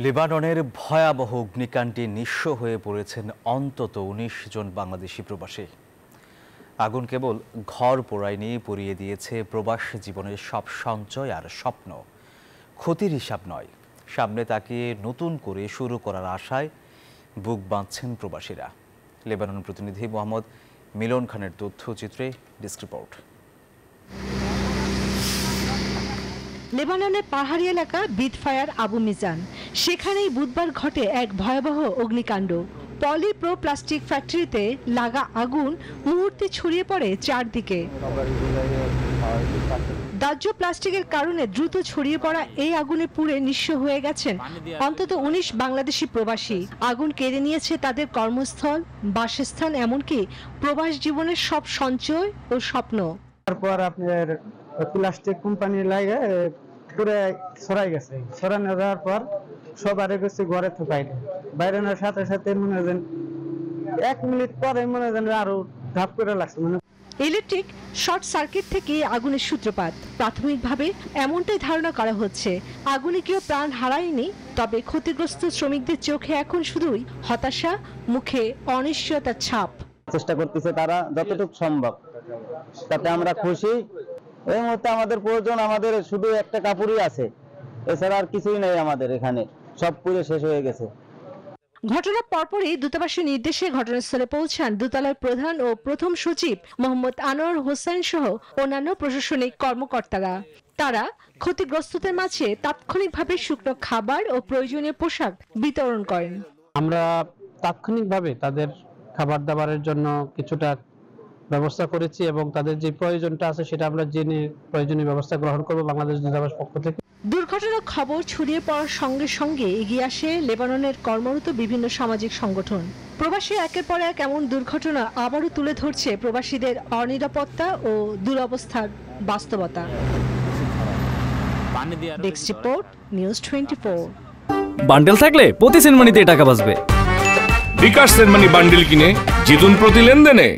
লেবাননের ভয়াবহ অগ্নিকাণ্ডে নিঃস্ব হয়ে পড়েছেন অন্তত ১৯ জন বাংলাদেশি প্রবাসী। আগুন কেবল ঘর পোড়ায়নি, পুড়িয়ে দিয়েছে প্রবাস জীবনের সব সঞ্চয় আর স্বপ্ন। ক্ষতির হিসাব নয়, সামনে তাকিয়ে নতুন করে শুরু করার আশায় বুক বাঁধছেন প্রবাসীরা। লেবানন প্রতিনিধি মোহাম্মদ মিলন খানের তথ্যচিত্রে ডেস্ক রিপোর্ট। লেবাননের পাহাড়ি এলাকা বিটফায়ার আবু মিজান, সেখানেই বুধবার ঘটে এক ভয়াবহ অগ্নিকাণ্ড। পলিপ্রো প্লাস্টিক ফ্যাক্টরিতে লাগা আগুন মুহূর্তে ছড়িয়ে পড়ে চারদিকে। দাহ্য প্লাস্টিকের কারণে দ্রুত ছড়িয়ে পড়া এই আগুনে পুড়ে নিঃস্ব হয়ে গেছেন অন্তত ১৯ বাংলাদেশি প্রবাসী। আগুন কেড়ে নিয়েছে তাদের কর্মস্থল, বাসস্থান, এমনকি প্রবাস জীবনের সব সঞ্চয় ও স্বপ্ন। তারপর আপনার প্লাস্টিক কোম্পানি লাগে পুরো ছড়াই গেছে। ছড়ানো যাওয়ার পর সবারই গেছে ঘরে তো বাইরের সাথে সাথে মনে হয় ১ মিনিট পরে মনে হয় আরো ধাপ করে লাগছে। ইলেকট্রিক শর্ট সার্কিট থেকে আগুনের সূত্রপাত। প্রাথমিকভাবে এমনটাই ধারণা করা হচ্ছে, আগুনে কেউ প্রাণ হারায়নি, তবে ক্ষতিগ্রস্ত শ্রমিকদের চোখে এখন শুধুই হতাশা, মুখে অনিশ্চয়তার ছাপ। চেষ্টা করতেছে তারা যতটুকু সম্ভব, তাতে আমরা খুশি। এই মুহূর্তে আমাদের প্রয়োজন, আমাদের শুধু একটা কাপড়ই আছে, এছাড়া আর কিছুই নেই আমাদের এখানে, সব পুরো শেষ হয়ে গেছে। ঘটনার পরপরই দূতাবাসের নির্দেশে ঘটনাস্থলে পৌঁছান দূতালয় প্রধান ও প্রথম সচিব মোহাম্মদ আনোয়ার হোসেন সহ অন্যান্য প্রশাসনিক কর্মকর্তারা। তারা ক্ষতিগ্রস্তদের মাঝে তাৎক্ষণিকভাবে শুকনো খাবার ও প্রয়োজনীয় পোশাক বিতরণ করেন। আমরা তাৎক্ষণিকভাবে তাদের খাবার দাবারের জন্য কিছুটা ব্যবস্থা করেছি এবং তাদের যে প্রয়োজনটা আছে সেটা আমরা জেনে প্রয়োজনীয় ব্যবস্থা গ্রহণ করব বাংলাদেশ দূতাবাস পক্ষ থেকে। দুর্ঘটনার খবর ছড়িয়ে পড়ার সঙ্গে সঙ্গে এগিয়ে আসে লেবাননের কর্মরত বিভিন্ন সামাজিক সংগঠন। প্রবাসী একের পর এক এমন দুর্ঘটনা আবারও তুলে ধরছে প্রবাসীদের অনিরাপত্তা ও দুরবস্থার বাস্তবতা। Desk report, news 24। বান্ডেল থাকলে প্রতি সেনমানিতে টাকা বাঁচবে। বিকাশ সেনমানি বান্ডেল কিনে জিতুন প্রতি লেনদেনে।